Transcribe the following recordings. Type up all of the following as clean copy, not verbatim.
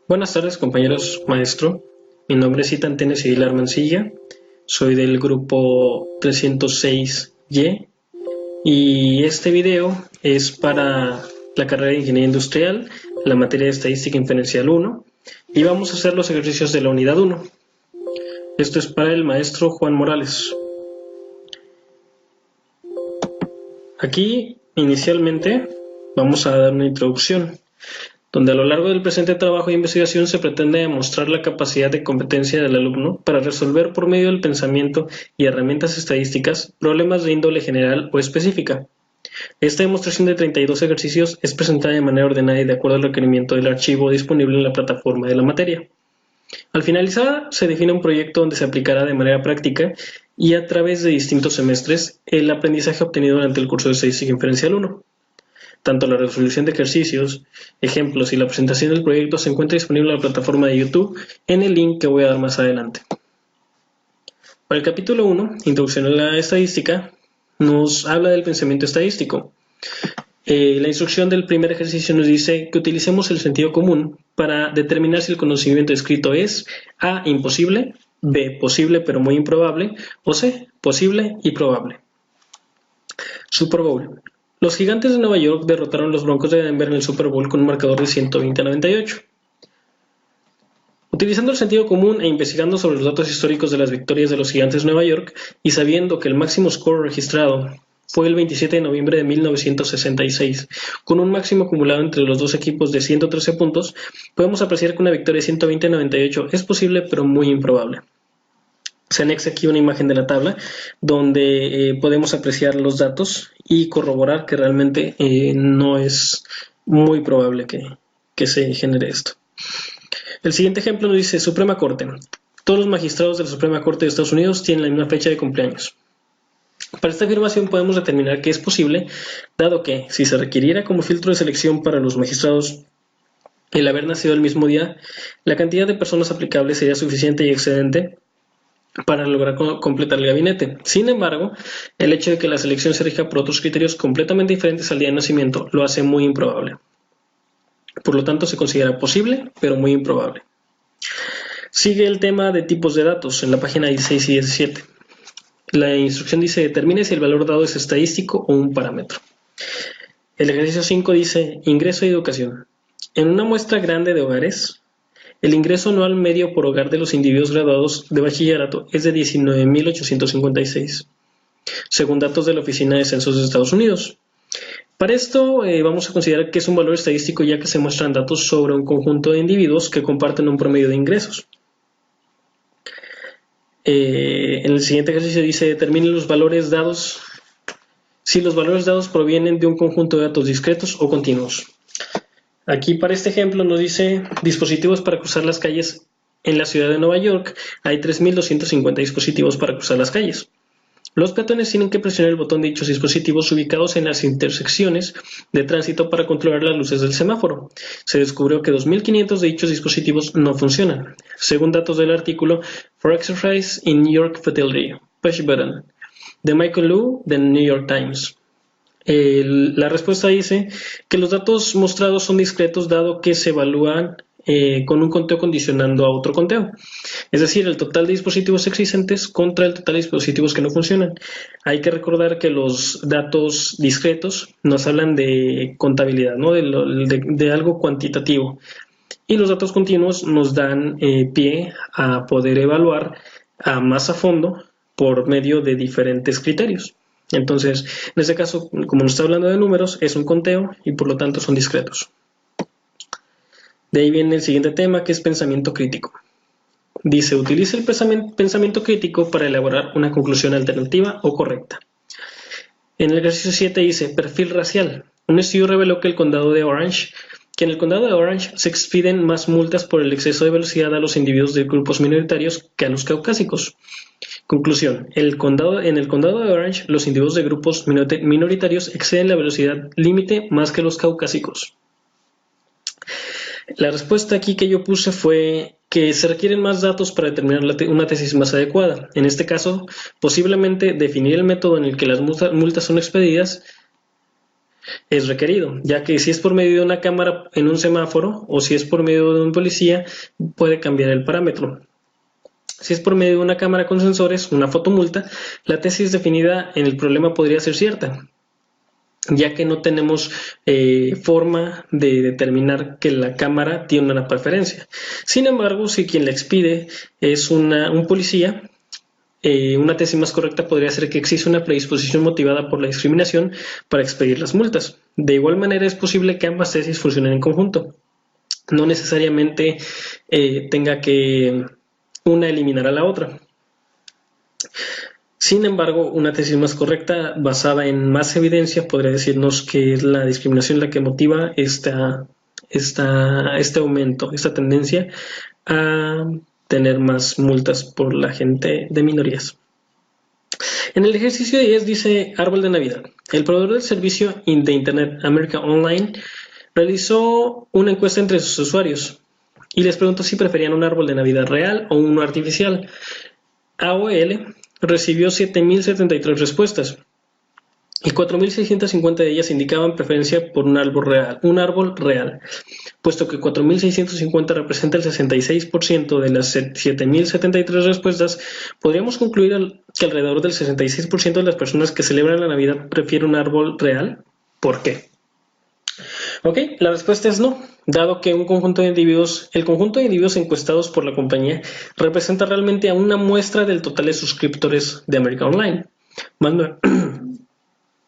Buenas tardes, compañeros maestro. Mi nombre es Itan Tenes Aguilar Mancilla. Soy del grupo 306Y y este video es para la carrera de Ingeniería Industrial, la materia de Estadística Inferencial 1, y vamos a hacer los ejercicios de la unidad 1. Esto es para el maestro Juan Morales. Aquí, inicialmente, vamos a dar una introducción, donde a lo largo del presente trabajo de investigación se pretende demostrar la capacidad de competencia del alumno para resolver por medio del pensamiento y herramientas estadísticas problemas de índole general o específica. Esta demostración de 32 ejercicios es presentada de manera ordenada y de acuerdo al requerimiento del archivo disponible en la plataforma de la materia. Al finalizar, se define un proyecto donde se aplicará de manera práctica y a través de distintos semestres el aprendizaje obtenido durante el curso de Estadística Inferencial 1. Tanto la resolución de ejercicios, ejemplos y la presentación del proyecto se encuentra disponible en la plataforma de YouTube en el link que voy a dar más adelante. Para el capítulo 1, Introducción a la Estadística, nos habla del pensamiento estadístico. La instrucción del primer ejercicio nos dice que utilicemos el sentido común para determinar si el conocimiento escrito es A, imposible, B, posible pero muy improbable, o C, posible y probable. Super Bowl. Los Gigantes de Nueva York derrotaron a los Broncos de Denver en el Super Bowl con un marcador de 120-98. Utilizando el sentido común e investigando sobre los datos históricos de las victorias de los Gigantes de Nueva York y sabiendo que el máximo score registrado fue el 27 de noviembre de 1966, con un máximo acumulado entre los dos equipos de 113 puntos, podemos apreciar que una victoria de 120-98 es posible pero muy improbable. Se anexa aquí una imagen de la tabla donde podemos apreciar los datos y corroborar que realmente no es muy probable que se genere esto. El siguiente ejemplo nos dice Suprema Corte. Todos los magistrados de la Suprema Corte de Estados Unidos tienen la misma fecha de cumpleaños. Para esta afirmación podemos determinar que es posible, dado que si se requiriera como filtro de selección para los magistrados el haber nacido el mismo día, la cantidad de personas aplicables sería suficiente y excedente para lograr completar el gabinete. Sin embargo, el hecho de que la selección se rija por otros criterios completamente diferentes al día de nacimiento lo hace muy improbable. Por lo tanto, se considera posible, pero muy improbable. Sigue el tema de tipos de datos en la página 16 y 17. La instrucción dice: determine si el valor dado es estadístico o un parámetro. El ejercicio 5 dice: ingreso y educación. En una muestra grande de hogares, el ingreso anual medio por hogar de los individuos graduados de bachillerato es de 19.856, según datos de la Oficina de Censos de Estados Unidos. Para esto vamos a considerar que es un valor estadístico ya que se muestran datos sobre un conjunto de individuos que comparten un promedio de ingresos. En el siguiente ejercicio dice: determine los valores dados, si los valores dados provienen de un conjunto de datos discretos o continuos. Aquí para este ejemplo nos dice dispositivos para cruzar las calles en la ciudad de Nueva York. Hay 3.250 dispositivos para cruzar las calles. Los peatones tienen que presionar el botón de dichos dispositivos ubicados en las intersecciones de tránsito para controlar las luces del semáforo. Se descubrió que 2.500 de dichos dispositivos no funcionan, según datos del artículo For Exercise in New York Fidelity, Push Button, de Michael Liu, de New York Times. La respuesta dice que los datos mostrados son discretos dado que se evalúan con un conteo condicionando a otro conteo, es decir, el total de dispositivos existentes contra el total de dispositivos que no funcionan. Hay que recordar que los datos discretos nos hablan de contabilidad, ¿no? de algo cuantitativo, y los datos continuos nos dan pie a poder evaluar más a fondo por medio de diferentes criterios. Entonces, en este caso, como nos está hablando de números, es un conteo y por lo tanto son discretos. De ahí viene el siguiente tema, que es pensamiento crítico. Dice: utilice el pensamiento crítico para elaborar una conclusión alternativa o correcta. En el ejercicio 7 dice: perfil racial. Un estudio reveló que en el condado de Orange se expiden más multas por el exceso de velocidad a los individuos de grupos minoritarios que a los caucásicos. Conclusión: en el condado de Orange, los individuos de grupos minoritarios exceden la velocidad límite más que los caucásicos. La respuesta aquí que yo puse fue que se requieren más datos para determinar una tesis más adecuada. En este caso, posiblemente definir el método en el que las multas son expedidas es requerido, ya que si es por medio de una cámara en un semáforo o si es por medio de un policía, puede cambiar el parámetro. Si es por medio de una cámara con sensores, una fotomulta, la tesis definida en el problema podría ser cierta, ya que no tenemos forma de determinar que la cámara tiene una preferencia. Sin embargo, si quien la expide es un policía, una tesis más correcta podría ser que existe una predisposición motivada por la discriminación para expedir las multas. De igual manera, es posible que ambas tesis funcionen en conjunto. No necesariamente tenga que una eliminar a la otra. Sin embargo, una tesis más correcta, basada en más evidencia, podría decirnos que es la discriminación la que motiva este aumento, esta tendencia a tener más multas por la gente de minorías. En el ejercicio 10 dice árbol de Navidad. El proveedor del servicio de Internet America Online realizó una encuesta entre sus usuarios y les preguntó si preferían un árbol de Navidad real o uno artificial. AOL recibió 7.073 respuestas y 4.650 de ellas indicaban preferencia por un árbol real, puesto que 4.650 representa el 66% de las 7.073 respuestas. Podríamos concluir que alrededor del 66% de las personas que celebran la Navidad prefieren un árbol real. ¿Por qué? Ok, la respuesta es no, dado que el conjunto de individuos encuestados por la compañía representa realmente a una muestra del total de suscriptores de America Online, más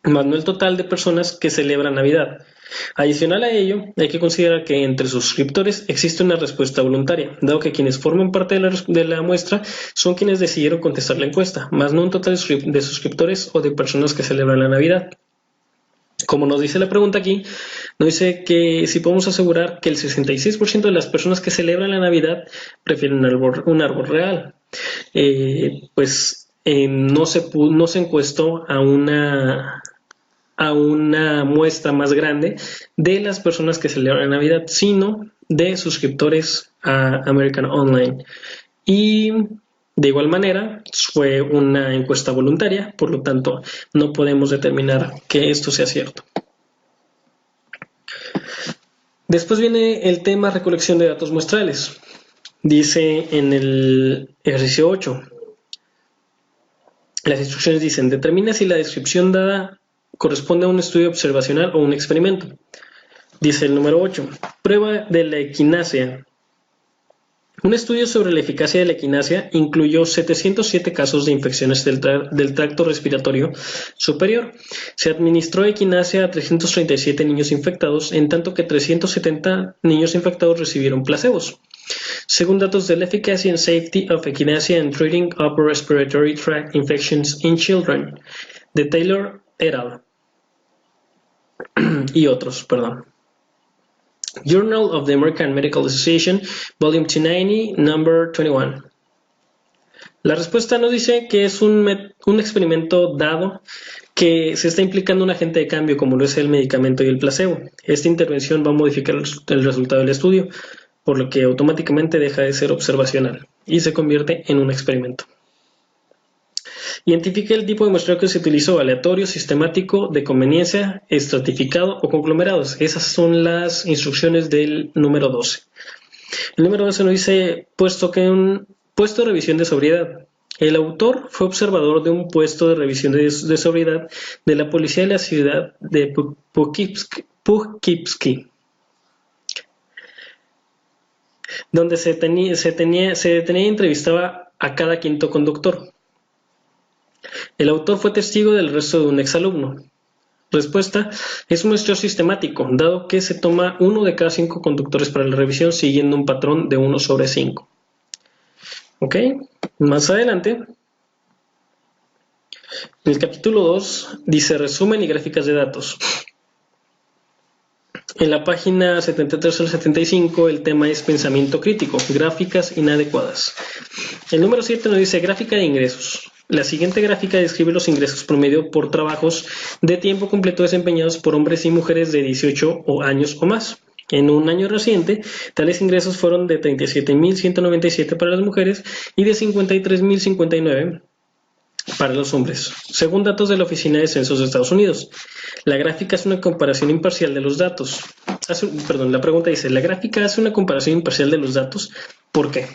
no el total de personas que celebran Navidad. Adicional a ello, hay que considerar que entre suscriptores existe una respuesta voluntaria, dado que quienes forman parte de la muestra son quienes decidieron contestar la encuesta, más no un total de suscriptores o de personas que celebran la Navidad. Como nos dice la pregunta aquí, nos dice que si podemos asegurar que el 66% de las personas que celebran la Navidad prefieren un árbol real. No se encuestó a una muestra más grande de las personas que celebran la Navidad, sino de suscriptores a American Online. Y de igual manera, fue una encuesta voluntaria, por lo tanto, no podemos determinar que esto sea cierto. Después viene el tema recolección de datos muestrales. Dice en el ejercicio 8, las instrucciones dicen, determina si la descripción dada corresponde a un estudio observacional o un experimento. Dice el número 8, prueba de la equinacia. Un estudio sobre la eficacia de la equinacia incluyó 707 casos de infecciones del tracto respiratorio superior. Se administró equinacia a 337 niños infectados, en tanto que 370 niños infectados recibieron placebos. Según datos de la Efficacy and Safety of Echinacea in Treating Upper Respiratory Tract Infections in Children, de Taylor et al. Y otros, perdón. Journal of the American Medical Association, Volume 290, Number 21. La respuesta nos dice que es un experimento dado que se está implicando un agente de cambio como lo es el medicamento y el placebo. Esta intervención va a modificar el resultado del estudio, por lo que automáticamente deja de ser observacional y se convierte en un experimento. Identifique el tipo de muestreo que se utilizó: aleatorio, sistemático, de conveniencia, estratificado o conglomerados. Esas son las instrucciones del número 12. El número 12 nos dice puesto de revisión de sobriedad. El autor fue observador de un puesto de revisión de sobriedad de la policía de la ciudad de Poughkeepsie, donde se detenía y entrevistaba a cada quinto conductor. El autor fue testigo del arresto de un exalumno. Respuesta: es un muestreo sistemático, dado que se toma 1 de cada 5 conductores para la revisión siguiendo un patrón de 1 sobre 5. Ok, más adelante, en el capítulo 2 dice resumen y gráficas de datos. En la página 73 al 75 el tema es pensamiento crítico, gráficas inadecuadas. El número 7 nos dice gráfica de ingresos. La siguiente gráfica describe los ingresos promedio por trabajos de tiempo completo desempeñados por hombres y mujeres de 18 años o más. En un año reciente, tales ingresos fueron de 37.197 para las mujeres y de 53.059 para los hombres. Según datos de la Oficina de Censos de Estados Unidos, la gráfica es una comparación imparcial de los datos. La pregunta dice, ¿la gráfica hace una comparación imparcial de los datos? ¿Por qué?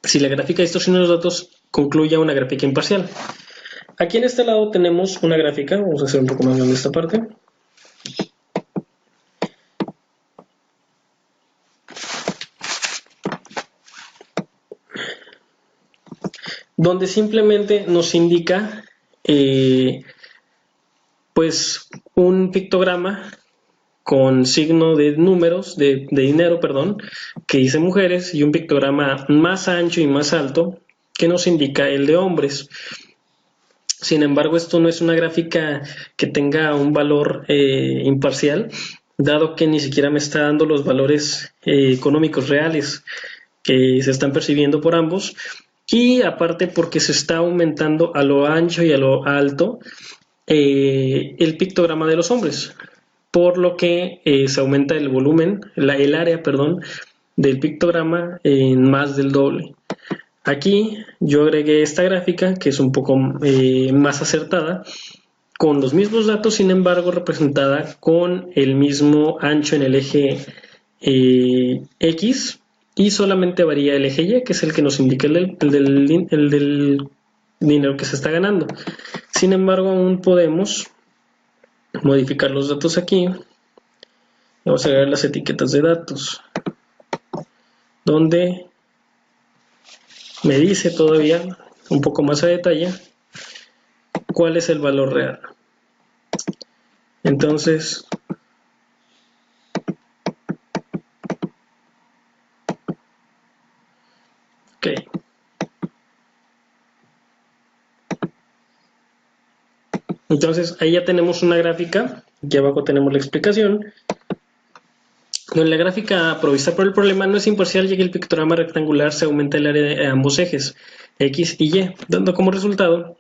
Si la gráfica distorsiona los datos, concluye una gráfica imparcial. Aquí en este lado tenemos una gráfica, vamos a hacer un poco más grande esta parte. Donde simplemente nos indica pues un pictograma con signo de números, de dinero, perdón, que dice mujeres, y un pictograma más ancho y más alto que nos indica el de hombres. Sin embargo, esto no es una gráfica que tenga un valor imparcial, dado que ni siquiera me está dando los valores económicos reales que se están percibiendo por ambos, y aparte porque se está aumentando a lo ancho y a lo alto el pictograma de los hombres, por lo que se aumenta el volumen, el área, perdón, del pictograma en más del doble. Aquí yo agregué esta gráfica que es un poco más acertada, con los mismos datos, sin embargo representada con el mismo ancho en el eje X, y solamente varía el eje Y, que es el que nos indica el del dinero que se está ganando. Sin embargo, aún podemos modificar los datos aquí. Vamos a agregar las etiquetas de datos, donde me dice todavía un poco más a detalle cuál es el valor real. Entonces, ok. Entonces, ahí ya tenemos una gráfica. Aquí abajo tenemos la explicación. La gráfica provista por el problema no es imparcial, ya que el pictograma rectangular se aumenta el área de ambos ejes, X y Y, dando como resultado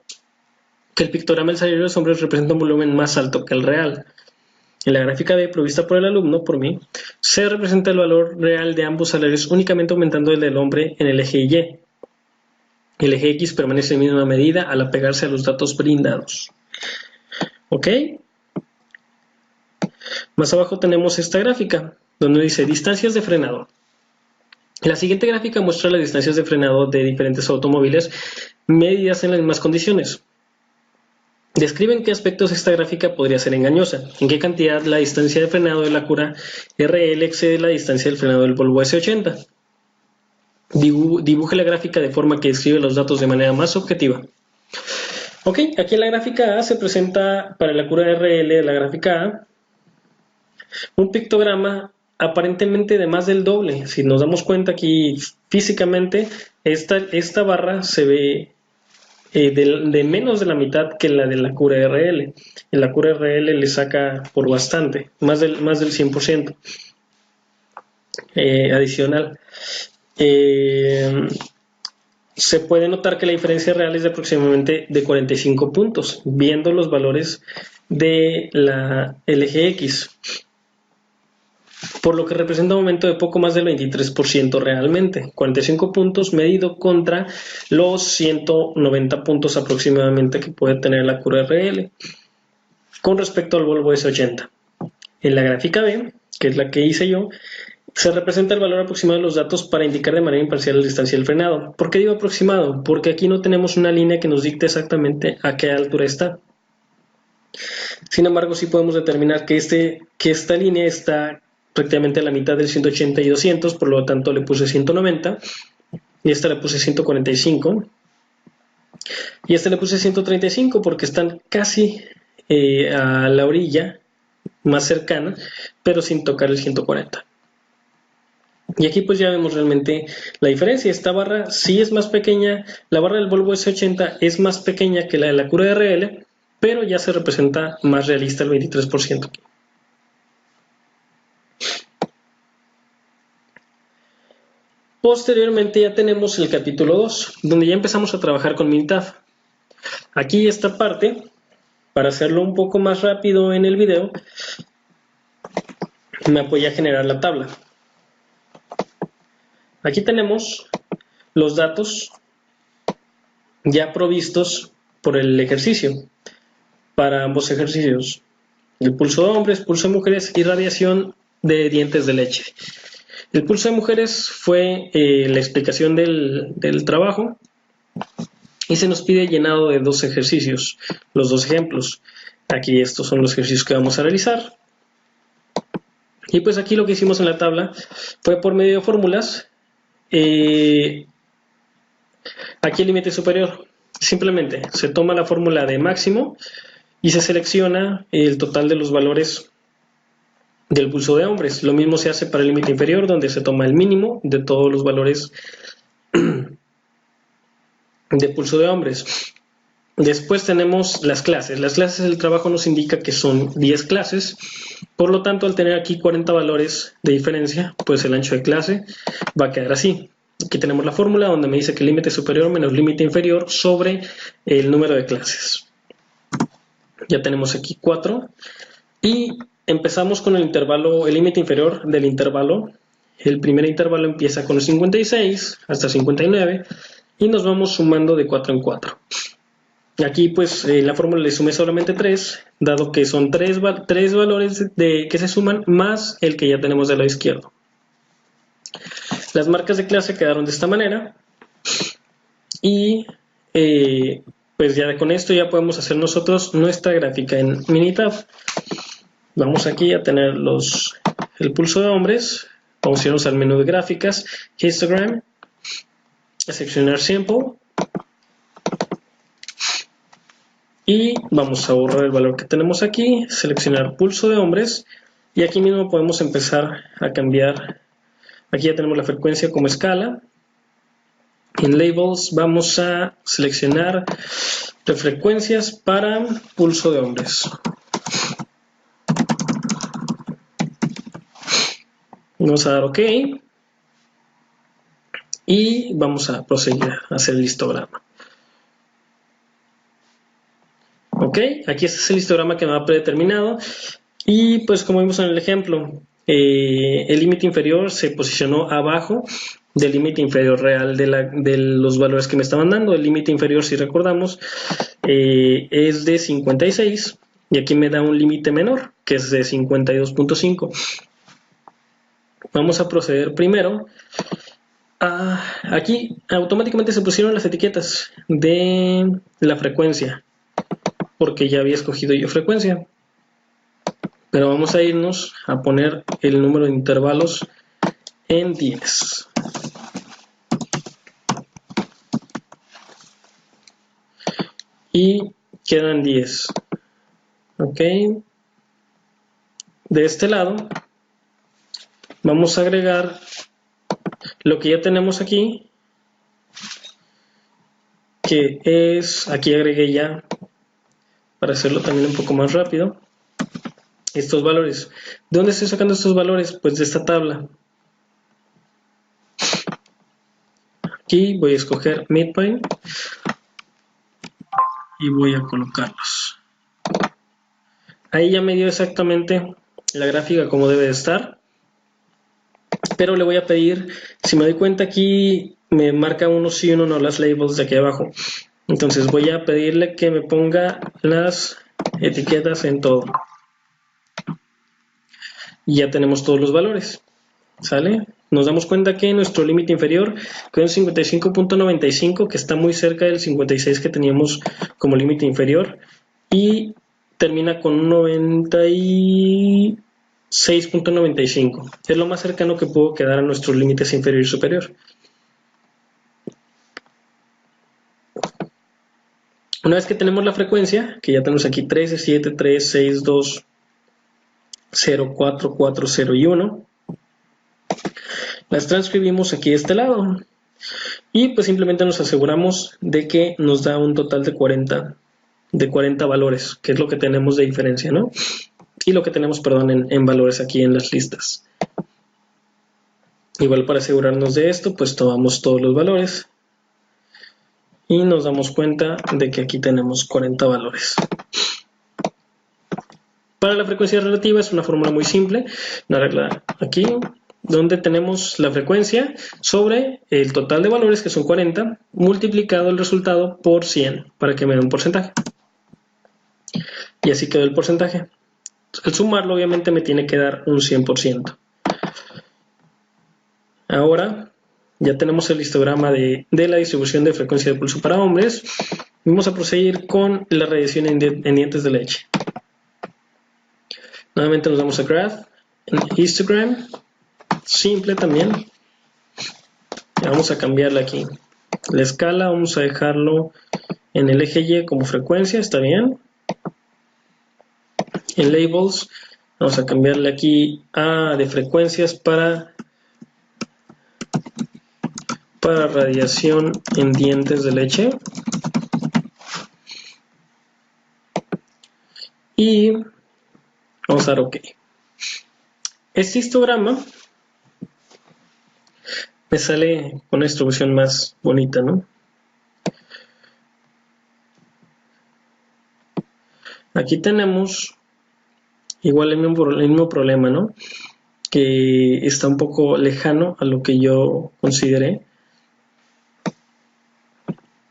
que el pictograma del salario de los hombres representa un volumen más alto que el real. En la gráfica B, provista por el alumno, por mí, se representa el valor real de ambos salarios únicamente aumentando el del hombre en el eje Y. El eje X permanece en la misma medida al apegarse a los datos brindados. ¿Ok? Más abajo tenemos esta gráfica, donde dice distancias de frenado. La siguiente gráfica muestra las distancias de frenado de diferentes automóviles medidas en las mismas condiciones. Describe en qué aspectos esta gráfica podría ser engañosa, en qué cantidad la distancia de frenado de la Acura RL excede la distancia del frenado del Volvo S80. Dibuje la gráfica de forma que describe los datos de manera más objetiva. Ok, aquí en la gráfica A se presenta para la Acura RL, la gráfica A, un pictograma aparentemente de más del doble. Si nos damos cuenta aquí físicamente, esta barra se ve de menos de la mitad que la de la Acura RL. En la Acura RL le saca por bastante, más del 100% adicional. Se puede notar que la diferencia real es de aproximadamente de 45 puntos, viendo los valores de el eje X, por lo que representa un aumento de poco más del 23% realmente, 45 puntos medido contra los 190 puntos aproximadamente que puede tener la Acura RL con respecto al Volvo S80. En la gráfica B, que es la que hice yo, se representa el valor aproximado de los datos para indicar de manera imparcial la distancia del frenado. ¿Por qué digo aproximado? Porque aquí no tenemos una línea que nos dicte exactamente a qué altura está. Sin embargo, sí podemos determinar que esta línea está prácticamente a la mitad del 180 y 200, por lo tanto le puse 190, y esta le puse 145, y esta le puse 135 porque están casi a la orilla más cercana, pero sin tocar el 140. Y aquí pues ya vemos realmente la diferencia. Esta barra sí es más pequeña, la barra del Volvo S80 es más pequeña que la de la Acura RL, pero ya se representa más realista el 23%. Posteriormente ya tenemos el capítulo 2, donde ya empezamos a trabajar con MINTAF. Aquí esta parte, para hacerlo un poco más rápido en el video, me apoya a generar la tabla. Aquí tenemos los datos ya provistos por el ejercicio, para ambos ejercicios. El pulso de hombres, pulso de mujeres y radiación de dientes de leche. El pulso de mujeres fue la explicación del trabajo y se nos pide llenado de 2 ejercicios, los 2 ejemplos. Aquí estos son los ejercicios que vamos a realizar. Y pues aquí lo que hicimos en la tabla fue por medio de fórmulas. Aquí el límite superior, simplemente se toma la fórmula de máximo y se selecciona el total de los valores del pulso de hombres. Lo mismo se hace para el límite inferior, donde se toma el mínimo de todos los valores de pulso de hombres. Después tenemos las clases. Las clases del trabajo nos indica que son 10 clases. Por lo tanto, al tener aquí 40 valores de diferencia, pues el ancho de clase va a quedar así. Aquí tenemos la fórmula donde me dice que límite superior menos límite inferior sobre el número de clases. Ya tenemos aquí 4. Y empezamos con el intervalo, el límite inferior del intervalo. El primer intervalo empieza con el 56 hasta 59 y nos vamos sumando de 4 en 4. Aquí pues la fórmula le sumé solamente 3, dado que son 3 valores que se suman más el que ya tenemos del lado izquierdo. Las marcas de clase quedaron de esta manera y pues ya con esto ya podemos hacer nosotros nuestra gráfica en Minitab. Vamos aquí a tener el pulso de hombres, vamos a irnos al menú de gráficas, histogram, a seleccionar sample y vamos a borrar el valor que tenemos aquí, seleccionar pulso de hombres y aquí mismo podemos empezar a cambiar. Aquí ya tenemos la frecuencia como escala. En labels vamos a seleccionar frecuencias para pulso de hombres. Vamos a dar OK y vamos a proseguir a hacer el histograma. Ok, aquí este es el histograma que me va predeterminado y pues como vimos en el ejemplo, el límite inferior se posicionó abajo del límite inferior real de los valores que me estaban dando. El límite inferior, si recordamos, es de 56 y aquí me da un límite menor que es de 52.5. Vamos a proceder primero. Aquí automáticamente se pusieron las etiquetas de la frecuencia porque ya había escogido yo frecuencia, pero vamos a irnos a poner el número de intervalos en 10. Y quedan 10. Ok. De este lado vamos a agregar lo que ya tenemos aquí, que es, aquí agregué ya, para hacerlo también un poco más rápido, estos valores. ¿De dónde estoy sacando estos valores? Pues de esta tabla. Aquí voy a escoger midpoint y voy a colocarlos. Ahí ya me dio exactamente la gráfica como debe de estar, pero le voy a pedir, si me doy cuenta aquí me marca uno sí, uno no las labels de aquí abajo. Entonces voy a pedirle que me ponga las etiquetas en todo. Y ya tenemos todos los valores. ¿Sale? Nos damos cuenta que nuestro límite inferior quedó en 55.95, que está muy cerca del 56 que teníamos como límite inferior. Y termina con un 96.95. Es lo más cercano que puedo quedar a nuestros límites inferior y superior. Una vez que tenemos la frecuencia, que ya tenemos aquí 13, 7, 3, 6, 2, 0, 4, 4, 0 y 1, las transcribimos aquí de este lado y pues simplemente nos aseguramos de que nos da un total de 40 valores, que es lo que tenemos de diferencia, ¿no? Y lo que tenemos, perdón, en valores aquí en las listas. Igual para asegurarnos de esto, pues tomamos todos los valores y nos damos cuenta de que aquí tenemos 40 valores. Para la frecuencia relativa es una fórmula muy simple, una regla aquí, donde tenemos la frecuencia sobre el total de valores, que son 40, multiplicado el resultado por 100, para que me dé un porcentaje. Y así quedó el porcentaje. Al sumarlo, obviamente, me tiene que dar un 100%. Ahora, ya tenemos el histograma de la distribución de frecuencia de pulso para hombres. Vamos a proseguir con la radiación en dientes de leche. Nuevamente nos vamos a Graph, en Histogram, simple también. Vamos a cambiarle aquí la escala, vamos a dejarlo en el eje Y como frecuencia, está bien. En Labels vamos a cambiarle aquí a de frecuencias para radiación en dientes de leche. Y vamos a dar OK. Este histograma me sale con una distribución más bonita, ¿no? Aquí tenemos igual el mismo problema, ¿no? Que está un poco lejano a lo que yo consideré.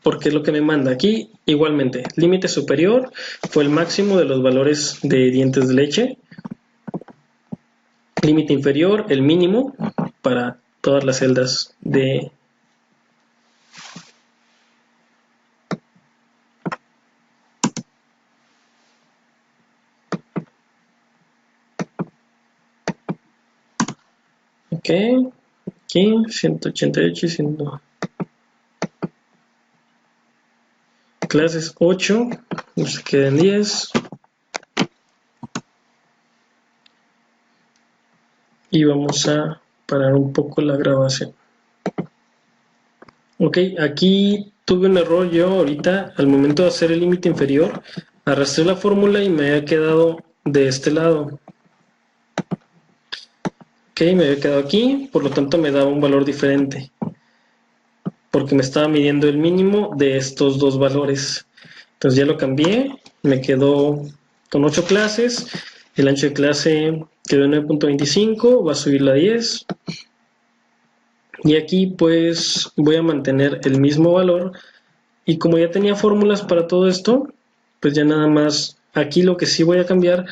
Porque es lo que me manda aquí. Igualmente, límite superior fue el máximo de los valores de dientes de leche. Límite inferior, el mínimo para todas las celdas de ok, aquí 188 y 100. Clases 8, nos quedan 10. Y vamos a parar un poco la grabación. Ok, aquí tuve un error yo ahorita al momento de hacer el límite inferior. Arrastré la fórmula y me había quedado de este lado. Ok, me había quedado aquí, por lo tanto me daba un valor diferente. Porque me estaba midiendo el mínimo de estos dos valores. Entonces ya lo cambié, me quedó con 8 clases. El ancho de clase quedó en 9.25, va a subir a 10. Y aquí pues voy a mantener el mismo valor. Y como ya tenía fórmulas para todo esto, pues ya nada más, aquí lo que sí voy a cambiar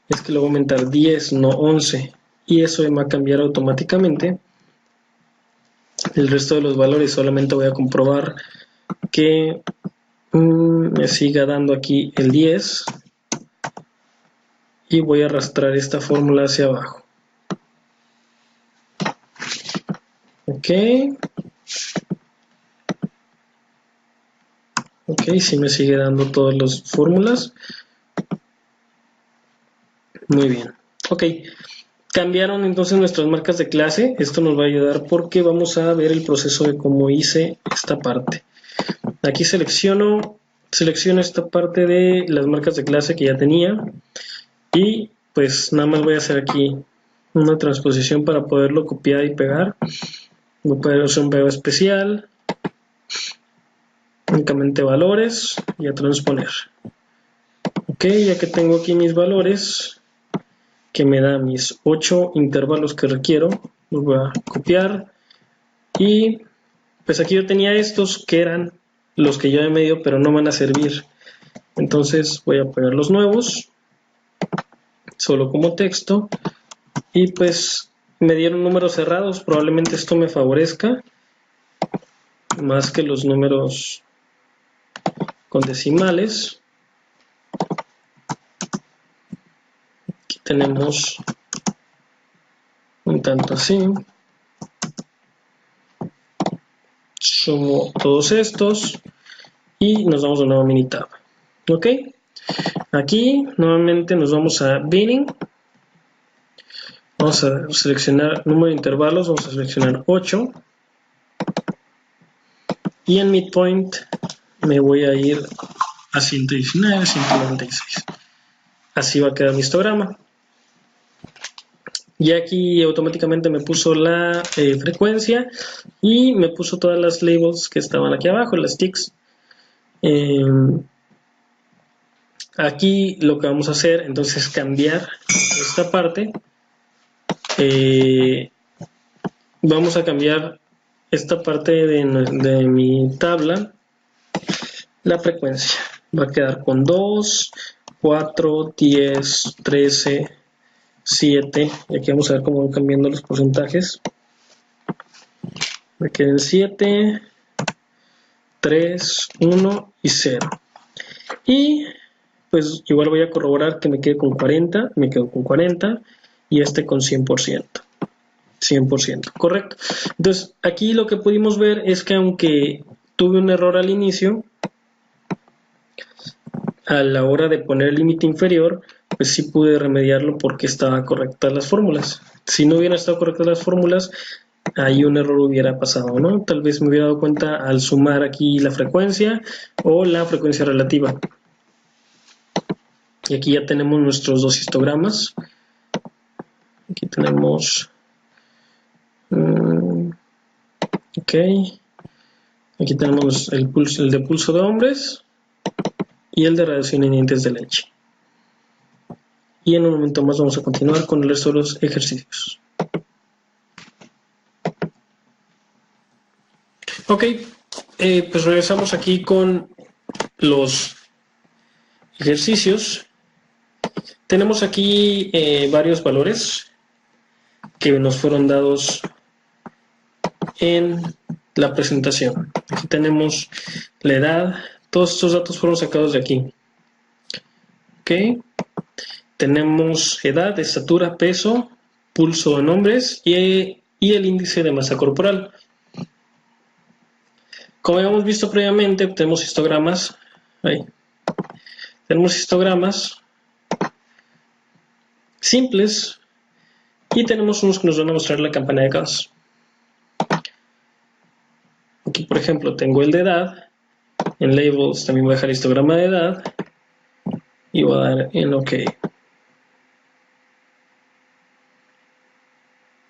es que lo voy a aumentar 10, no 11. Y eso me va a cambiar automáticamente. El resto de los valores solamente voy a comprobar que me siga dando aquí el 10. Y voy a arrastrar esta fórmula hacia abajo. Ok. Ok, sí me sigue dando todas las fórmulas. Muy bien. Ok. Cambiaron entonces nuestras marcas de clase. Esto nos va a ayudar porque vamos a ver el proceso de cómo hice esta parte. Aquí selecciono esta parte de las marcas de clase que ya tenía. Y pues nada más voy a hacer aquí una transposición para poderlo copiar y pegar. Voy a poder hacer un pego especial. Únicamente valores y a transponer. Ok, ya que tengo aquí mis valores, que me da mis 8 intervalos que requiero, los voy a copiar. Y pues aquí yo tenía estos que eran los que yo he medido, pero no van a servir. Entonces voy a poner los nuevos, solo como texto. Y pues me dieron números cerrados, probablemente esto me favorezca más que los números con decimales. Aquí tenemos un tanto así. Sumo todos estos y nos damos a una nueva mini tab. Ok, aquí nuevamente nos vamos a binning. Vamos a seleccionar número de intervalos, vamos a seleccionar 8. Y en midpoint me voy a ir a 119, 196. Así va a quedar mi histograma. Y aquí automáticamente me puso la frecuencia y me puso todas las labels que estaban aquí abajo, las ticks. Aquí lo que vamos a hacer entonces es cambiar esta parte vamos a cambiar esta parte de mi tabla, la frecuencia. Va a quedar con 2, 4, 10, 13, 7. Y aquí vamos a ver cómo van cambiando los porcentajes. Me queden 7, 3, 1 y 0. Y pues igual voy a corroborar que me quede con 40, me quedo con 40 y este con 100%. 100%, correcto. Entonces, aquí lo que pudimos ver es que aunque tuve un error al inicio, a la hora de poner el límite inferior, pues sí pude remediarlo porque estaban correctas las fórmulas. Si no hubieran estado correctas las fórmulas, ahí un error hubiera pasado, ¿no? Tal vez me hubiera dado cuenta al sumar aquí la frecuencia o la frecuencia relativa. Y aquí ya tenemos nuestros dos histogramas. Aquí tenemos... ok. Aquí tenemos el de pulso de hombres y el de radiación en dientes de leche. Y en un momento más vamos a continuar con el resto de los ejercicios. Ok, pues regresamos aquí con los ejercicios. Tenemos aquí varios valores que nos fueron dados en la presentación. Aquí tenemos la edad. Todos estos datos fueron sacados de aquí. Ok. Tenemos edad, estatura, peso, pulso en hombres y el índice de masa corporal. Como habíamos visto previamente, tenemos histogramas. Ahí. Tenemos histogramas simples y tenemos unos que nos van a mostrar la campana de Gauss. Aquí, por ejemplo, tengo el de edad. En labels también voy a dejar histograma de edad y voy a dar en OK.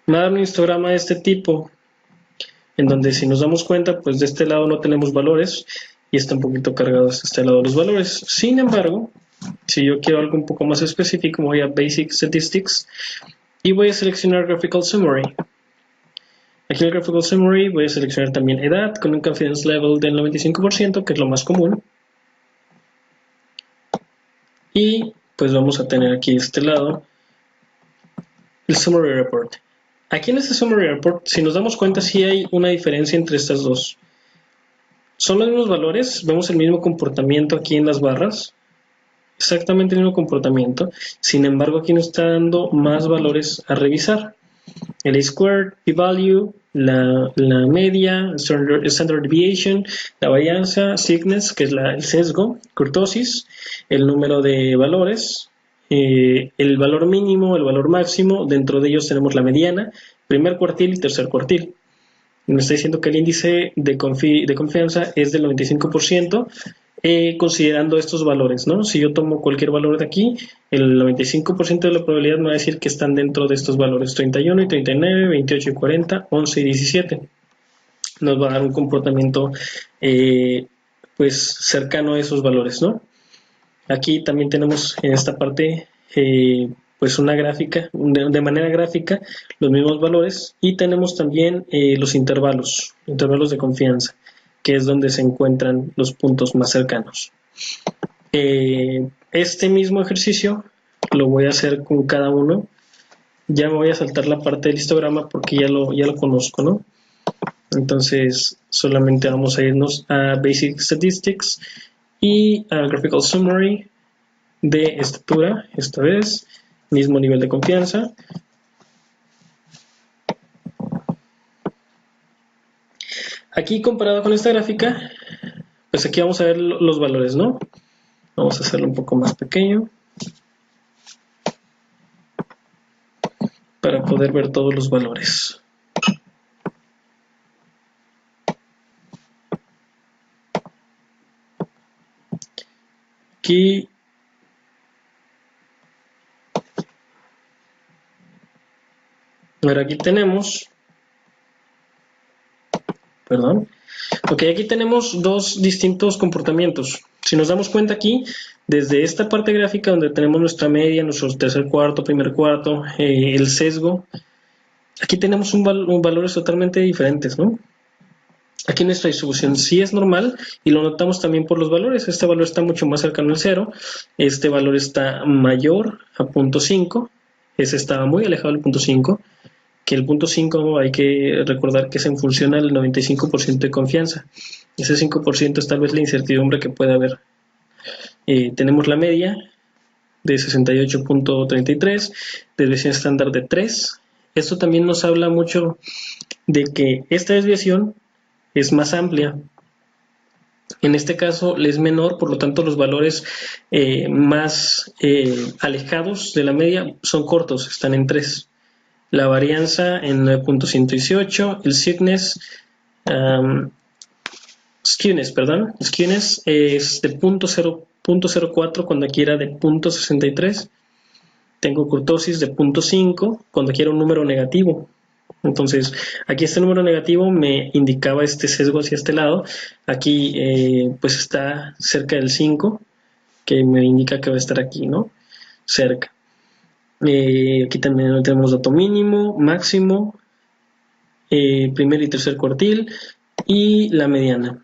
Me va a dar un histograma de este tipo, en donde si nos damos cuenta, pues de este lado no tenemos valores y está un poquito cargado hasta este lado los valores. Sin embargo, si yo quiero algo un poco más específico, voy a Basic Statistics y voy a seleccionar Graphical Summary. Aquí en el Graphical Summary voy a seleccionar también edad con un confidence level del 95%, que es lo más común. Y pues vamos a tener aquí de este lado el Summary Report. Aquí en este Summary Report, si nos damos cuenta, sí hay una diferencia entre estas dos. Son los mismos valores, vemos el mismo comportamiento aquí en las barras. Exactamente el mismo comportamiento. Sin embargo, aquí nos está dando más valores a revisar. El A-squared, p-value, la media, standard deviation, la varianza, sickness, que es el sesgo, kurtosis, el número de valores, el valor mínimo, el valor máximo. Dentro de ellos tenemos la mediana, primer cuartil y tercer cuartil. Me está diciendo que el índice de confianza es del 95%, considerando estos valores, ¿no? Si yo tomo cualquier valor de aquí, el 95% de la probabilidad me va a decir que están dentro de estos valores, 31 y 39, 28 y 40, 11 y 17. Nos va a dar un comportamiento pues cercano a esos valores, ¿no? Aquí también tenemos en esta parte pues una gráfica, de manera gráfica, los mismos valores, y tenemos también los intervalos de confianza, que es donde se encuentran los puntos más cercanos. Este mismo ejercicio lo voy a hacer con cada uno. Ya me voy a saltar la parte del histograma porque ya lo conozco, ¿no? Entonces solamente vamos a irnos a Basic Statistics y a Graphical Summary de estatura, esta vez, mismo nivel de confianza. Aquí comparado con esta gráfica, pues aquí vamos a ver los valores, ¿no? Vamos a hacerlo un poco más pequeño para poder ver todos los valores. Aquí ahora aquí tenemos, ok, aquí tenemos dos distintos comportamientos. Si nos damos cuenta aquí, desde esta parte gráfica donde tenemos nuestra media, nuestro tercer cuarto, primer cuarto, el sesgo, Aquí tenemos valores totalmente diferentes, ¿no? Aquí nuestra distribución sí es normal y lo notamos también por los valores. Este valor está mucho más cercano al 0, este valor está mayor a 0.5, ese estaba muy alejado del 0.5, que el 0.5 hay que recordar que es en función al 95% de confianza. Ese 5% es tal vez la incertidumbre que puede haber. Tenemos la media de 68.33, desviación estándar de 3. Esto también nos habla mucho de que esta desviación es más amplia. En este caso es menor, por lo tanto los valores más alejados de la media son cortos, están en 3. La varianza en 9.118, el skewness es de 0.04 cuando aquí era de 0.63. Tengo kurtosis de 0.5 cuando aquí era un número negativo. Entonces, aquí este número negativo me indicaba este sesgo hacia este lado. Aquí pues está cerca del 5, que me indica que va a estar aquí, ¿no? Cerca. Aquí también tenemos dato mínimo, máximo, primer y tercer cuartil y la mediana.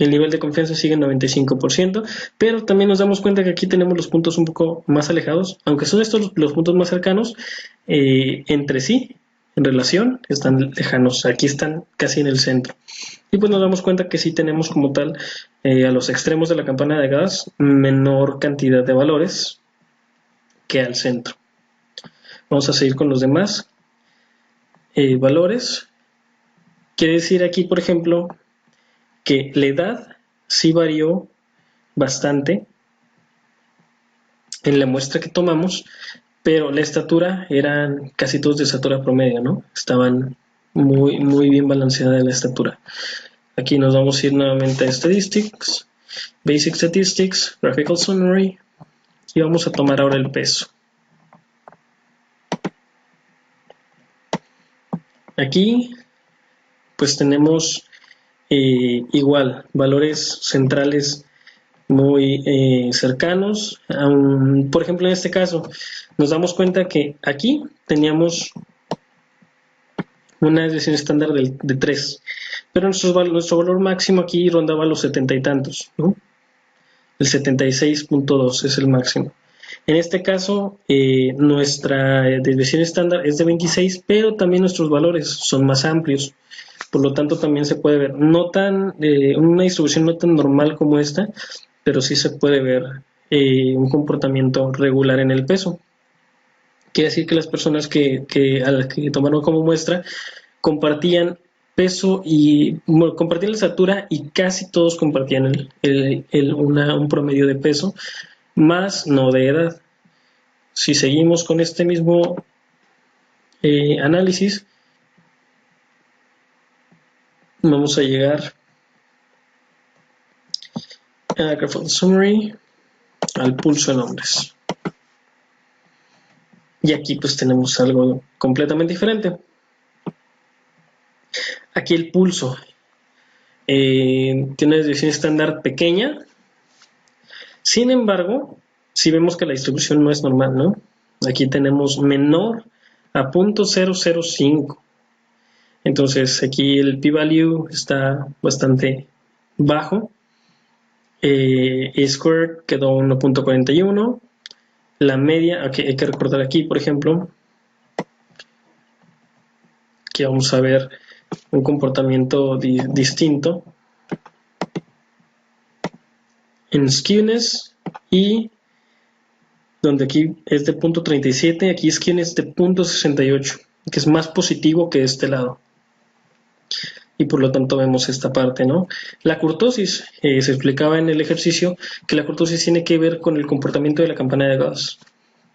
El nivel de confianza sigue en 95%, pero también nos damos cuenta que aquí tenemos los puntos un poco más alejados, aunque son estos los puntos más cercanos, entre sí, en relación, están lejanos, aquí están casi en el centro. Y pues nos damos cuenta que sí tenemos como tal, a los extremos de la campana de gas, menor cantidad de valores que al centro. Vamos a seguir con los demás valores. Quiere decir aquí, por ejemplo, que la edad sí varió bastante en la muestra que tomamos, pero la estatura eran casi todos de estatura promedio, ¿no? Estaban muy bien balanceada la estatura. Aquí nos vamos a ir nuevamente a Statistics, Basic Statistics, Graphical Summary, y vamos a tomar ahora el peso. Aquí pues tenemos igual valores centrales muy cercanos. Por ejemplo, en este caso nos damos cuenta que aquí teníamos una desviación estándar de 3, pero nuestro valor máximo aquí rondaba los 70 y tantos, ¿no? El 76.2 es el máximo. En este caso, nuestra desviación estándar es de 26, pero también nuestros valores son más amplios. Por lo tanto, también se puede ver una distribución no tan normal como esta, pero sí se puede ver un comportamiento regular en el peso. Quiere decir que las personas a las que tomaron como muestra compartían peso y compartían la estatura y casi todos compartían un promedio de peso, más no de edad. Si seguimos con este mismo análisis, vamos a llegar a Graphical Summary, al pulso en hombres. Y aquí pues tenemos algo completamente diferente. Aquí el pulso tiene una desviación estándar pequeña. Sin embargo, si vemos que la distribución no es normal, ¿no? Aquí tenemos menor a 0.005. Entonces aquí el p-value está bastante bajo. E-squared quedó 1.41. La media, okay, hay que recordar aquí, por ejemplo, que vamos a ver un comportamiento distinto en skewness, y donde aquí es de 0.37, aquí skewness de 0.68, que es más positivo que este lado. Y por lo tanto vemos esta parte, ¿no? La kurtosis, se explicaba en el ejercicio que la kurtosis tiene que ver con el comportamiento de la campana de Gauss.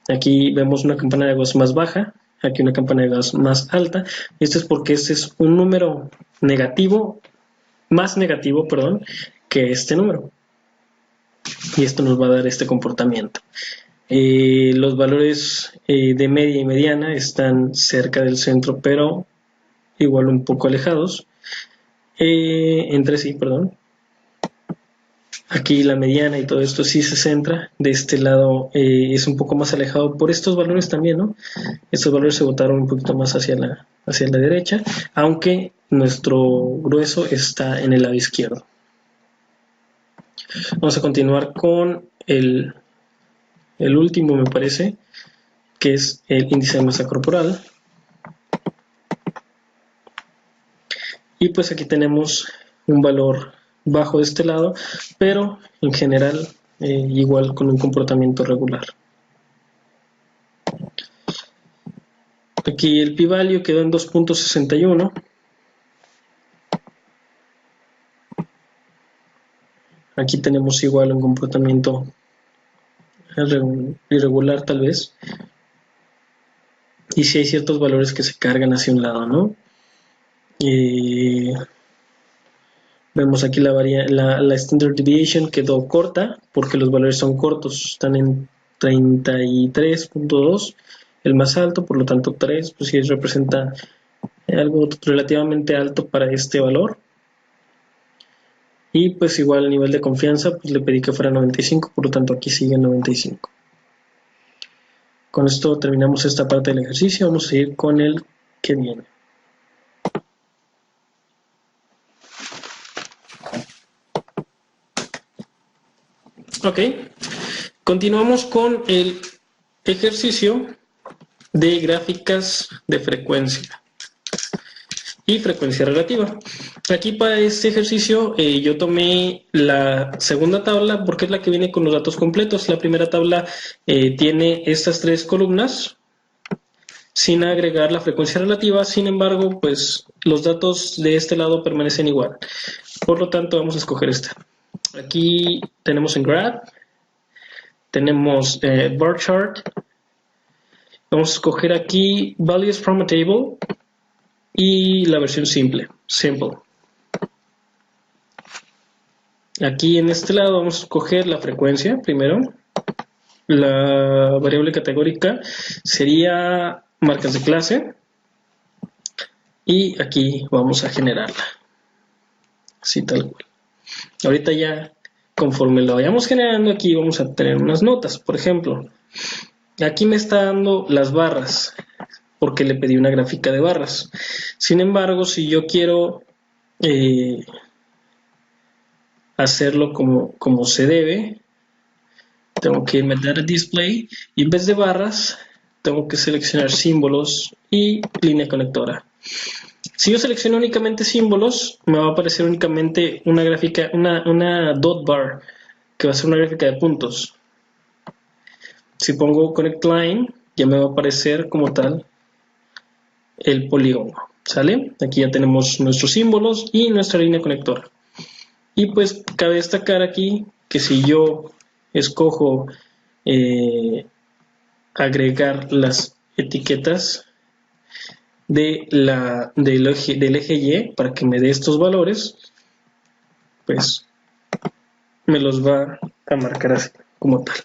Aquí vemos una campana de Gauss más baja, aquí una campana de Gauss más alta. Esto es porque este es un número más negativo, que este número. Y esto nos va a dar este comportamiento. Los valores de media y mediana están cerca del centro, pero igual un poco alejados. Entre sí, Aquí la mediana y todo esto sí se centra. De este lado es un poco más alejado por estos valores también, ¿no? Estos valores se botaron un poquito más hacia hacia la derecha, aunque nuestro grueso está en el lado izquierdo. Vamos a continuar con el último, me parece, que es el índice de masa corporal. Y pues aquí tenemos un valor bajo de este lado, pero en general igual con un comportamiento regular. Aquí el p-value quedó en 2.61. Aquí tenemos igual un comportamiento irregular tal vez. Y si hay ciertos valores que se cargan hacia un lado, ¿no? Vemos aquí la standard deviation quedó corta porque los valores son cortos, están en 33.2, el más alto, por lo tanto 3, pues sí representa algo relativamente alto para este valor. Y pues igual el nivel de confianza, pues le pedí que fuera 95, por lo tanto aquí sigue 95. Con esto terminamos esta parte del ejercicio, vamos a ir con el que viene. Ok, continuamos con el ejercicio de gráficas de frecuencia y frecuencia relativa. Aquí para este ejercicio yo tomé la segunda tabla porque es la que viene con los datos completos. La primera tabla tiene estas tres columnas sin agregar la frecuencia relativa, sin embargo, pues los datos de este lado permanecen igual. Por lo tanto, vamos a escoger esta. Aquí tenemos en graph, tenemos bar chart, vamos a escoger aquí values from a table y la versión simple. Aquí en este lado vamos a escoger la frecuencia primero. La variable categórica sería marcas de clase y aquí vamos a generarla. Así tal cual. Ahorita ya conforme lo vayamos generando aquí vamos a tener unas notas. Por ejemplo, aquí me está dando las barras porque le pedí una gráfica de barras. Sin embargo, si yo quiero hacerlo como se debe, tengo que irme a Data Display y en vez de barras tengo que seleccionar símbolos y línea conectora. Si yo selecciono únicamente símbolos, me va a aparecer únicamente una gráfica, una dot bar, que va a ser una gráfica de puntos. Si pongo Connect Line, ya me va a aparecer como tal el polígono, ¿sale? Aquí ya tenemos nuestros símbolos y nuestra línea conectora. Y pues cabe destacar aquí que si yo escojo agregar las etiquetas del eje Y para que me dé estos valores, pues me los va a marcar así, como tal.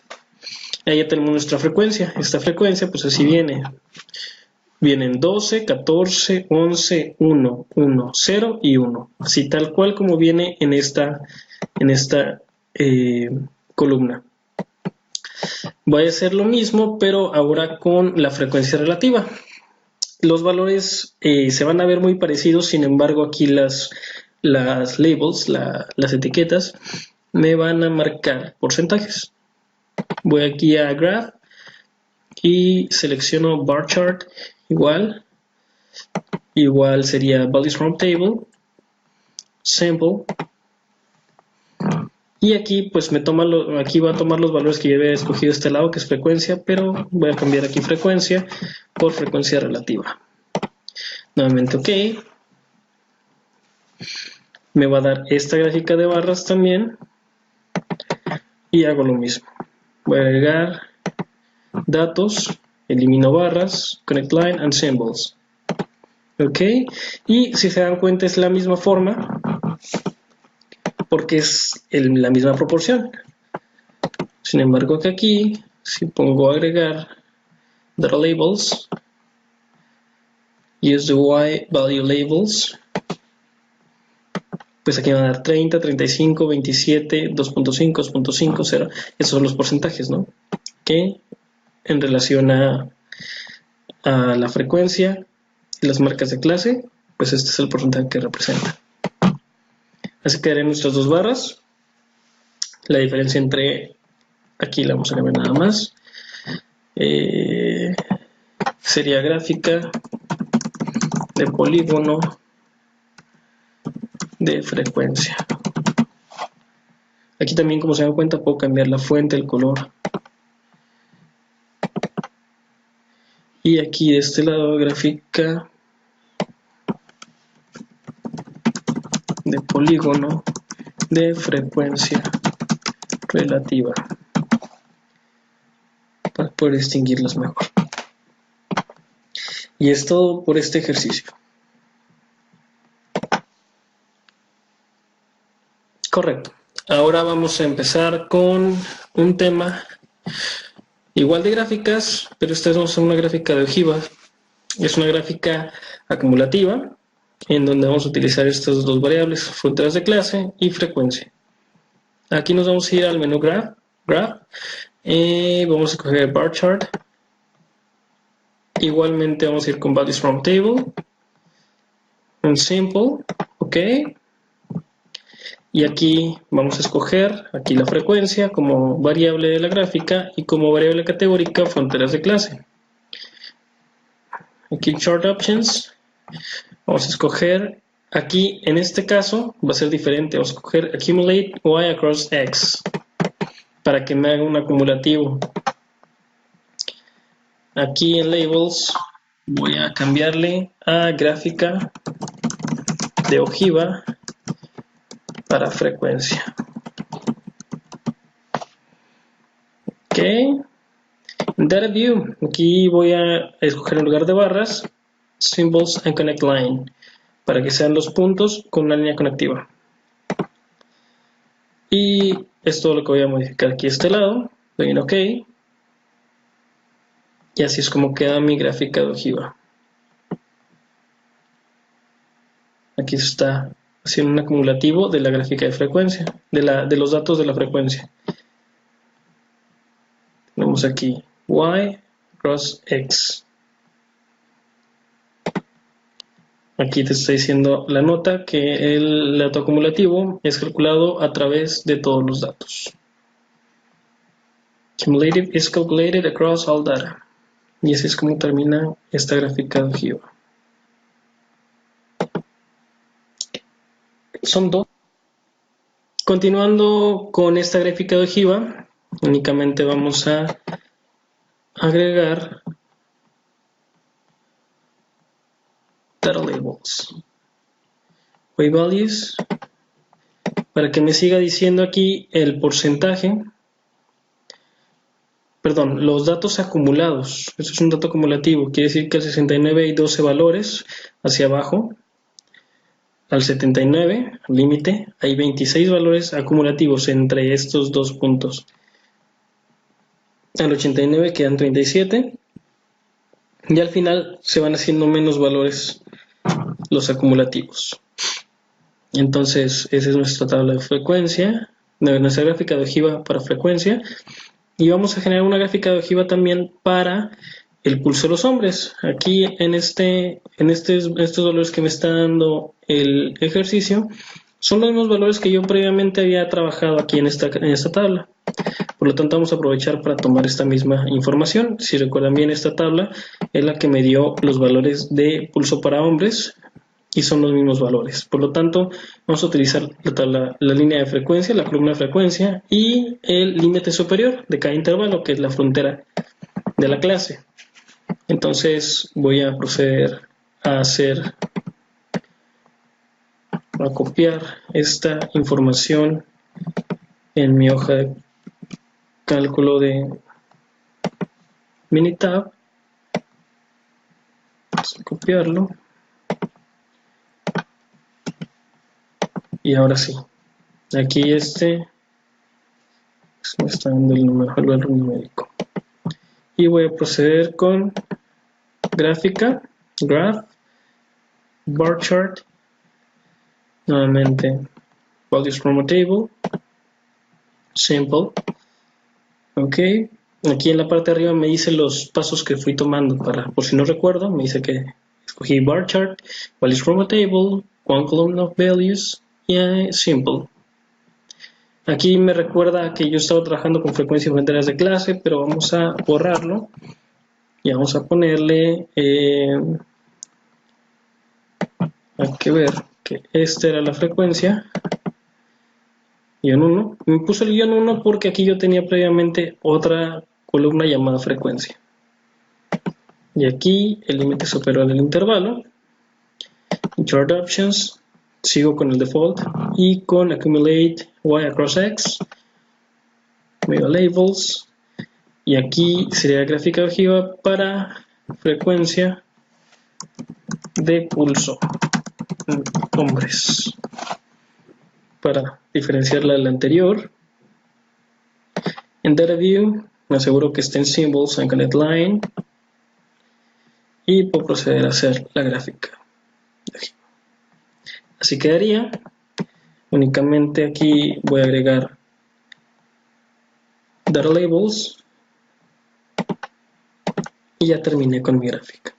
Ahí ya tenemos nuestra frecuencia. Esta frecuencia pues así vienen 12, 14, 11, 1, 1, 0 y 1, así tal cual como viene en esta columna. Voy a hacer lo mismo, pero ahora con la frecuencia relativa. Los valores se van a ver muy parecidos, sin embargo aquí las labels, las etiquetas, me van a marcar porcentajes. Voy aquí a Graph y selecciono Bar Chart, igual sería Values from Table, Sample, y aquí pues aquí va a tomar los valores que yo había escogido este lado, que es frecuencia, pero voy a cambiar aquí frecuencia por frecuencia relativa. Nuevamente OK. Me va a dar esta gráfica de barras también y hago lo mismo. Voy a agregar datos, elimino barras, connect line and symbols. OK, y si se dan cuenta es la misma forma porque es la misma proporción. Sin embargo que aquí, si pongo agregar data labels, use the Y value labels, pues aquí van a dar 30, 35, 27, 2.5, 2.5, 0. Esos son los porcentajes, ¿no? Que en relación a la frecuencia y las marcas de clase, pues este es el porcentaje que representa. Así quedarían nuestras dos barras. La diferencia entre, aquí la vamos a cambiar nada más, sería gráfica de polígono de frecuencia. Aquí también, como se dan cuenta, puedo cambiar la fuente, el color. Y aquí de este lado, gráfica de polígono de frecuencia relativa, para poder distinguirlos mejor. Y es todo por este ejercicio. Correcto. Ahora vamos a empezar con un tema igual de gráficas, pero esta es una gráfica de ojiva. Es una gráfica acumulativa, en donde vamos a utilizar estas dos variables, fronteras de clase y frecuencia. Aquí nos vamos a ir al menú Graph. Vamos a escoger Bar Chart. Igualmente vamos a ir con Values from Table. En Simple. Ok. Y aquí vamos a escoger aquí la frecuencia como variable de la gráfica y como variable categórica fronteras de clase. Aquí Chart Options. Vamos a escoger, aquí en este caso va a ser diferente, vamos a escoger Accumulate Y across X para que me haga un acumulativo. Aquí en Labels voy a cambiarle a gráfica de ojiva para frecuencia. Ok. En Data View, aquí voy a escoger en lugar de barras, Symbols and Connect Line, para que sean los puntos con una línea conectiva. Y es todo lo que voy a modificar aquí a este lado. Doy en OK. Y así es como queda mi gráfica de ojiva. Aquí se está haciendo un acumulativo de la gráfica de frecuencia, de los datos de la frecuencia. Tenemos aquí Y cross X. Aquí te está diciendo la nota que el dato acumulativo es calculado a través de todos los datos. Cumulative is calculated across all data. Y así es como termina esta gráfica de ojiva. Son dos. Continuando con esta gráfica de ojiva, únicamente vamos a agregar data labels, way values, para que me siga diciendo aquí el porcentaje, perdón, los datos acumulados. Esto es un dato acumulativo, quiere decir que al 69 hay 12 valores hacia abajo. Al 79, al límite, hay 26 valores acumulativos entre estos dos puntos. Al 89 quedan 37. Y al final se van haciendo menos valores los acumulativos. Entonces, esa es nuestra tabla de frecuencia, nuestra gráfica de ojiva para frecuencia. Y vamos a generar una gráfica de ojiva también para el pulso de los hombres. Aquí en estos valores que me está dando el ejercicio son los mismos valores que yo previamente había trabajado aquí en esta tabla. Por lo tanto, vamos a aprovechar para tomar esta misma información. Si recuerdan bien, esta tabla es la que me dio los valores de pulso para hombres y son los mismos valores. Por lo tanto, vamos a utilizar la línea de frecuencia, la columna de frecuencia y el límite superior de cada intervalo, que es la frontera de la clase. Entonces voy a proceder a copiar esta información en mi hoja de cálculo de Minitab. Vamos a copiarlo. Y ahora sí, aquí me está dando el valor numérico. Y voy a proceder con gráfica, graph, bar chart, nuevamente values from a table, simple. Ok, aquí en la parte de arriba me dice los pasos que fui tomando por si no recuerdo, me dice que escogí bar chart, cuál es from a table, one column of values y simple. Aquí me recuerda que yo estaba trabajando con frecuencia y fronteras de clase, pero vamos a borrarlo y vamos a ponerle, hay que ver que esta era la frecuencia, guión 1. Me puse el guión 1 porque aquí yo tenía previamente otra columna llamada frecuencia. Y aquí el límite superior del intervalo. Chart options, sigo con el default y con accumulate y across x. Me voy a labels y aquí sería gráfica ojiva para frecuencia de pulso en hombres, para diferenciarla de la anterior. En data view me aseguro que esté en symbols and connect line y puedo proceder a hacer la gráfica. Así quedaría. Únicamente aquí voy a agregar data labels y ya terminé con mi gráfica.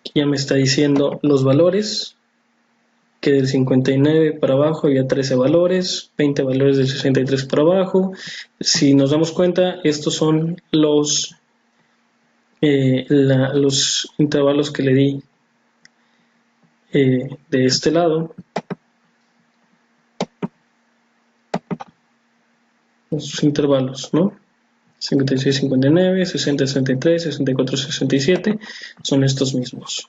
Aquí ya me está diciendo los valores, que del 59 para abajo había 13 valores, 20 valores del 63 para abajo. Si nos damos cuenta, estos son los intervalos que le di de este lado. Los intervalos, ¿no? 56, 59, 60, 63, 64, 67 son estos mismos.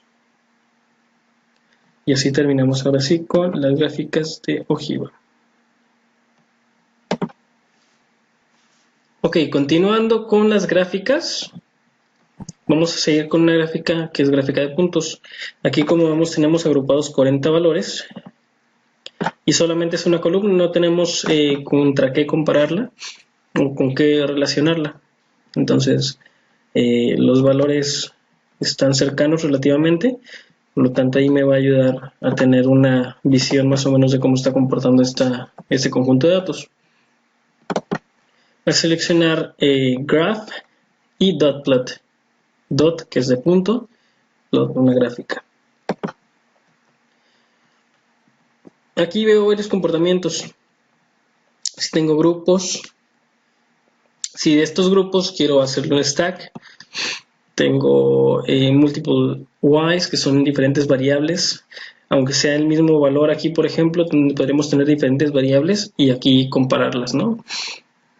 Y así terminamos ahora sí con las gráficas de ojiva. Ok, continuando con las gráficas, vamos a seguir con una gráfica que es gráfica de puntos. Aquí, como vemos, tenemos agrupados 40 valores y solamente es una columna, no tenemos contra qué compararla o con qué relacionarla. Entonces, los valores están cercanos relativamente, por lo tanto ahí me va a ayudar a tener una visión más o menos de cómo está comportando este conjunto de datos. Voy a seleccionar graph y dot plot. Dot, que es de punto, plot, una gráfica. Aquí veo varios comportamientos. Si tengo grupos, si de estos grupos quiero hacerle un stack, tengo multiple y's, que son diferentes variables. Aunque sea el mismo valor aquí, por ejemplo, podremos tener diferentes variables y aquí compararlas, ¿no?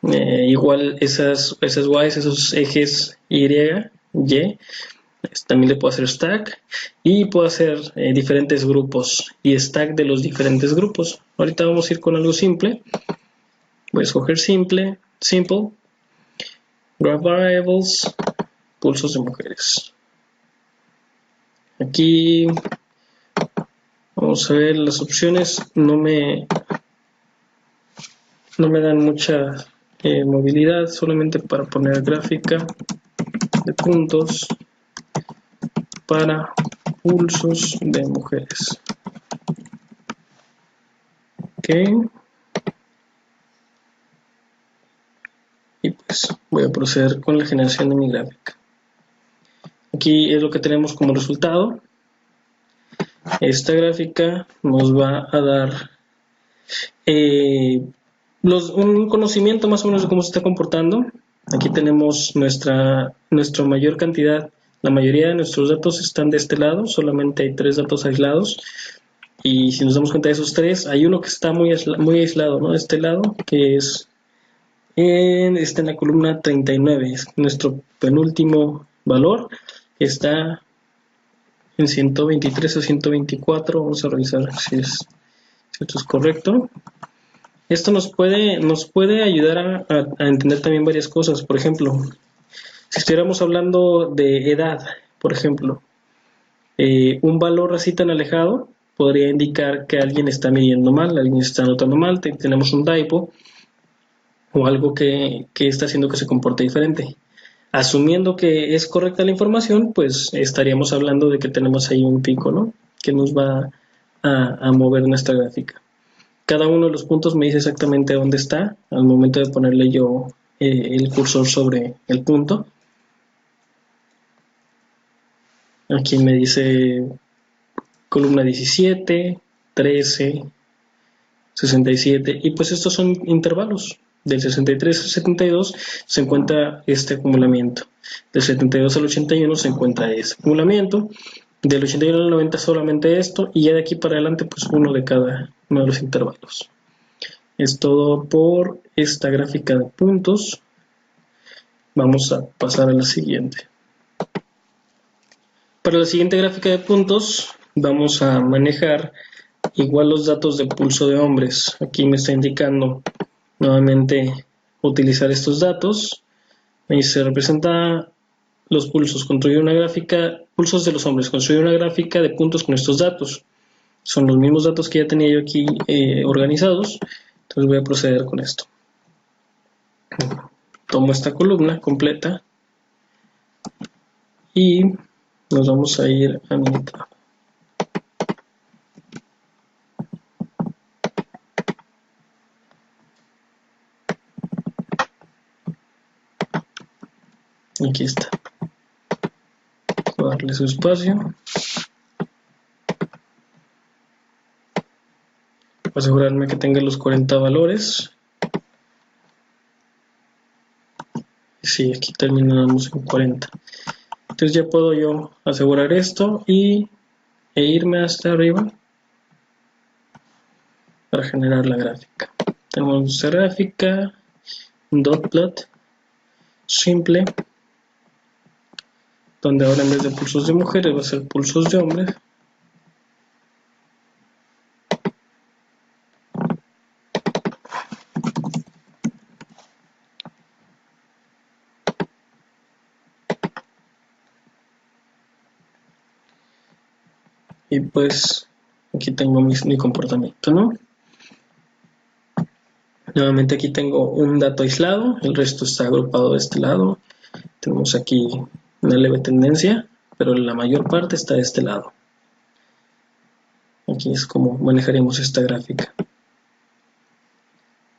Igual esas y's, esos ejes y, también le puedo hacer stack y puedo hacer diferentes grupos y stack de los diferentes grupos. Ahorita vamos a ir con algo simple. Voy a escoger simple, graph variables, pulsos de mujeres. Aquí vamos a ver las opciones, no me dan mucha movilidad, solamente para poner gráfica de puntos para pulsos de mujeres. Ok. Y pues voy a proceder con la generación de mi gráfica. Aquí es lo que tenemos como resultado. Esta gráfica nos va a dar un conocimiento más o menos de cómo se está comportando. Aquí tenemos nuestra mayor cantidad. La mayoría de nuestros datos están de este lado, solamente hay 3 datos aislados. Y si nos damos cuenta de esos 3, hay uno que está muy aislado, ¿no? De este lado, que está en la columna 39. Es nuestro penúltimo valor. Está en 123 o 124. Vamos a revisar si esto es correcto. Esto nos puede ayudar a entender también varias cosas. Por ejemplo, si estuviéramos hablando de edad, por ejemplo, un valor así tan alejado podría indicar que alguien está midiendo mal, alguien está anotando mal, tenemos un typo o algo que está haciendo que se comporte diferente. Asumiendo que es correcta la información, pues estaríamos hablando de que tenemos ahí un pico, ¿no? Que nos va a mover nuestra gráfica. Cada uno de los puntos me dice exactamente dónde está al momento de ponerle yo el cursor sobre el punto. Aquí me dice columna 17, 13, 67, y pues estos son intervalos. Del 63 al 72 se encuentra este acumulamiento. Del 72 al 81 se encuentra este acumulamiento. Del 81 al 90 solamente esto, y ya de aquí para adelante pues uno de cada uno de los intervalos. Es todo por esta gráfica de puntos. Vamos a pasar a la siguiente. Para la siguiente gráfica de puntos vamos a manejar igual los datos de pulso de hombres. Aquí me está indicando nuevamente utilizar estos datos. Ahí se representa los pulsos. Construir una gráfica, pulsos de los hombres. Construir una gráfica de puntos con estos datos. Son los mismos datos que ya tenía yo aquí organizados. Entonces voy a proceder con esto. Tomo esta columna completa y nos vamos a ir a mi trabajo. Aquí está. Voy a darle su espacio. Asegurarme que tenga los 40 valores. Sí, aquí terminamos en 40. Entonces ya puedo yo asegurar esto e irme hasta arriba para generar la gráfica. Tenemos nuestra gráfica, un dot plot simple, donde ahora en vez de pulsos de mujeres va a ser pulsos de hombres. Y pues aquí tengo mi comportamiento, ¿no? Nuevamente aquí tengo un dato aislado, el resto está agrupado de este lado. Tenemos aquí una leve tendencia, pero la mayor parte está de este lado. Aquí es como manejaremos esta gráfica.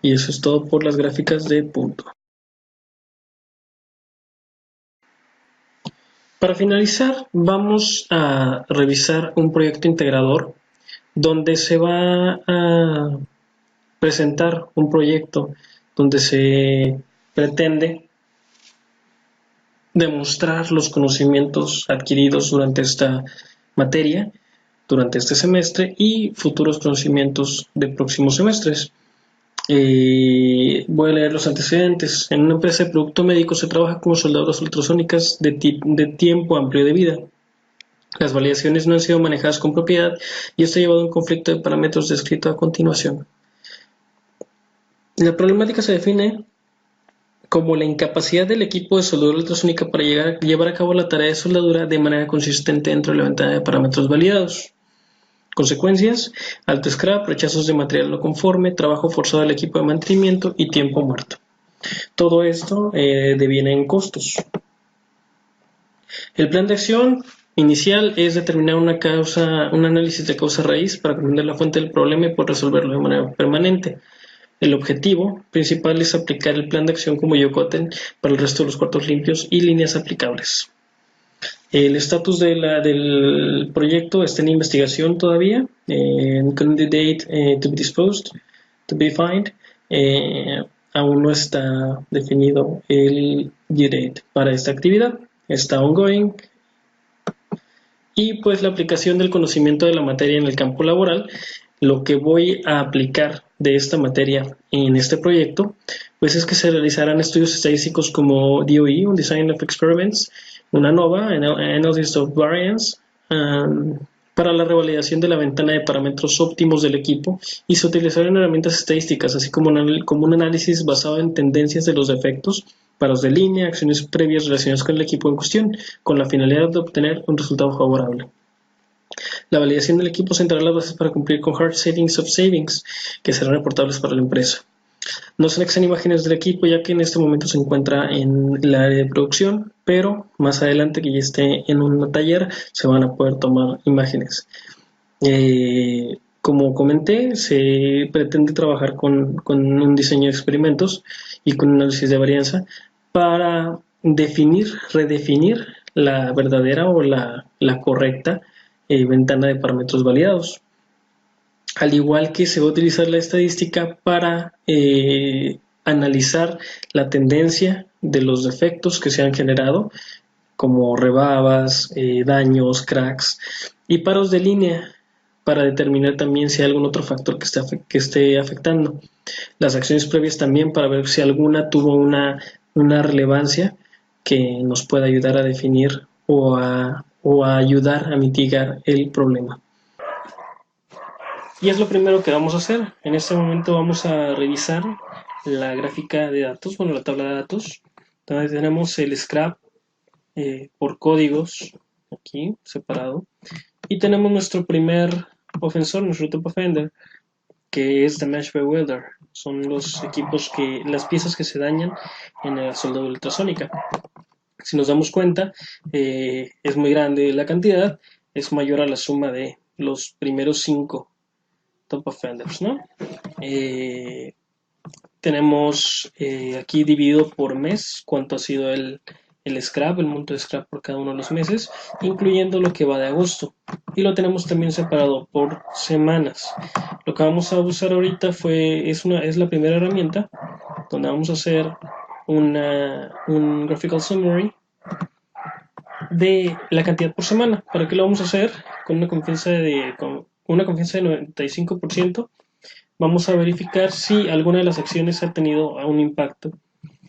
Y eso es todo por las gráficas de punto. Para finalizar, vamos a revisar un proyecto integrador donde se va a presentar un proyecto donde se pretende demostrar los conocimientos adquiridos durante esta materia, durante este semestre, y futuros conocimientos de próximos semestres. Voy a leer los antecedentes. En una empresa de producto médico se trabaja con soldadoras ultrasónicas de tiempo amplio de vida. Las validaciones no han sido manejadas con propiedad y esto ha llevado a un conflicto de parámetros descrito a continuación. La problemática se define como la incapacidad del equipo de soldadura ultrasónica para llevar a cabo la tarea de soldadura de manera consistente dentro de la ventana de parámetros validados. Consecuencias: alto scrap, rechazos de material no conforme, trabajo forzado del equipo de mantenimiento y tiempo muerto. Todo esto deviene en costos. El plan de acción inicial es determinar un análisis de causa raíz para comprender la fuente del problema y poder resolverlo de manera permanente. El objetivo principal es aplicar el plan de acción como Yokoten para el resto de los cuartos limpios y líneas aplicables. El estatus del proyecto está en investigación todavía. Candidate to be disposed, to be defined. Aún no está definido el due date para esta actividad. Está ongoing. Y pues la aplicación del conocimiento de la materia en el campo laboral. Lo que voy a aplicar de esta materia en este proyecto, pues es que se realizarán estudios estadísticos como DOE, un Design of Experiments, una NOVA, Analysis of Variance, para la revalidación de la ventana de parámetros óptimos del equipo, y se utilizarán herramientas estadísticas, así como un análisis basado en tendencias de los defectos, paros de línea, acciones previas relacionadas con el equipo en cuestión, con la finalidad de obtener un resultado favorable. La validación del equipo sentará las bases para cumplir con Hard Settings of Savings, que serán reportables para la empresa. No se anexan imágenes del equipo, ya que en este momento se encuentra en el área de producción, pero más adelante, que ya esté en un taller, se van a poder tomar imágenes. Como comenté, se pretende trabajar con un diseño de experimentos y con un análisis de varianza para redefinir la verdadera o la correcta ventana de parámetros validados. Al igual que se va a utilizar la estadística para analizar la tendencia de los defectos que se han generado, como rebabas, daños, cracks y paros de línea, para determinar también si hay algún otro factor que esté afectando. Las acciones previas también para ver si alguna tuvo una relevancia que nos pueda ayudar a definir o a ayudar a mitigar el problema. Y es lo primero que vamos a hacer. En este momento vamos a revisar la gráfica de datos, bueno, la tabla de datos, donde tenemos el scrap por códigos, aquí separado, y tenemos nuestro primer ofensor, nuestro top offender, que es The Mesh Bewilder. Son los equipos las piezas que se dañan en la soldadura ultrasónica. Si nos damos cuenta, es muy grande la cantidad, es mayor a la suma de los primeros 5 top offenders, ¿no? Tenemos aquí dividido por mes cuánto ha sido el scrap, el monto de scrap por cada uno de los meses, incluyendo lo que va de agosto. Y lo tenemos también separado por semanas. Lo que vamos a usar ahorita es la primera herramienta donde vamos a hacer un graphical summary de la cantidad por semana. ¿Para qué lo vamos a hacer? Con una confianza de 95%. Vamos a verificar si alguna de las acciones ha tenido un impacto.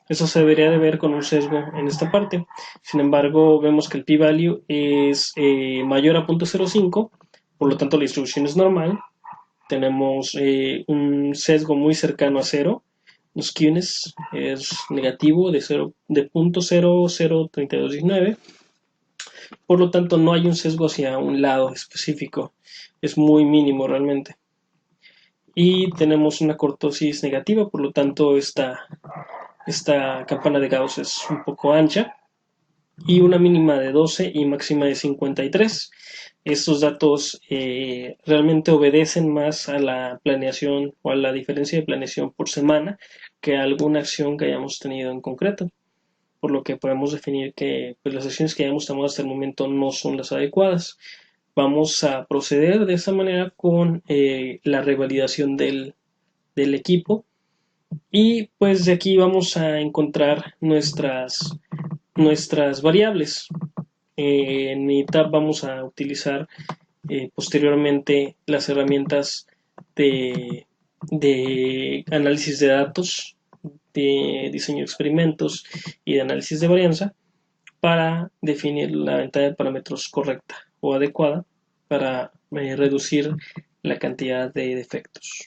Eso se debería de ver con un sesgo en esta parte. Sin embargo, vemos que el p-value es mayor a 0.05, por lo tanto la distribución es normal. Tenemos un sesgo muy cercano a 0. Los skewness es negativo de 0.003219. Por lo tanto, no hay un sesgo hacia un lado específico. Es muy mínimo realmente. Y tenemos una cortosis negativa, por lo tanto esta campana de Gauss es un poco ancha, y una mínima de 12 y máxima de 53. Estos datos realmente obedecen más a la planeación o a la diferencia de planeación por semana que a alguna acción que hayamos tenido en concreto, por lo que podemos definir que pues, las acciones que hayamos tomado hasta el momento no son las adecuadas. Vamos a proceder de esta manera con la revalidación del equipo, y pues de aquí vamos a encontrar nuestras variables. En mi tab vamos a utilizar posteriormente las herramientas de análisis de datos, de diseño de experimentos y de análisis de varianza para definir la ventana de parámetros correcta o adecuada para reducir la cantidad de defectos.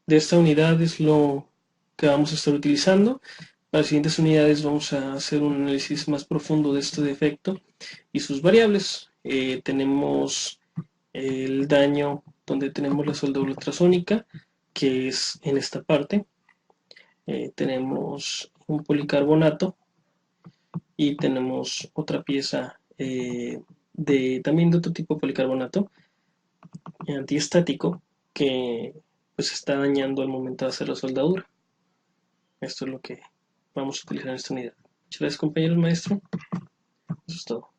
De esta unidad es lo que vamos a estar utilizando. Para las siguientes unidades vamos a hacer un análisis más profundo de este defecto y sus variables. Tenemos el daño donde tenemos la soldadura ultrasónica, que es en esta parte. Tenemos un policarbonato y tenemos otra pieza también de otro tipo de policarbonato antiestático que pues está dañando al momento de hacer la soldadura. Esto es lo que vamos a utilizar en esta unidad. Muchas gracias, compañeros, maestro. Eso es todo.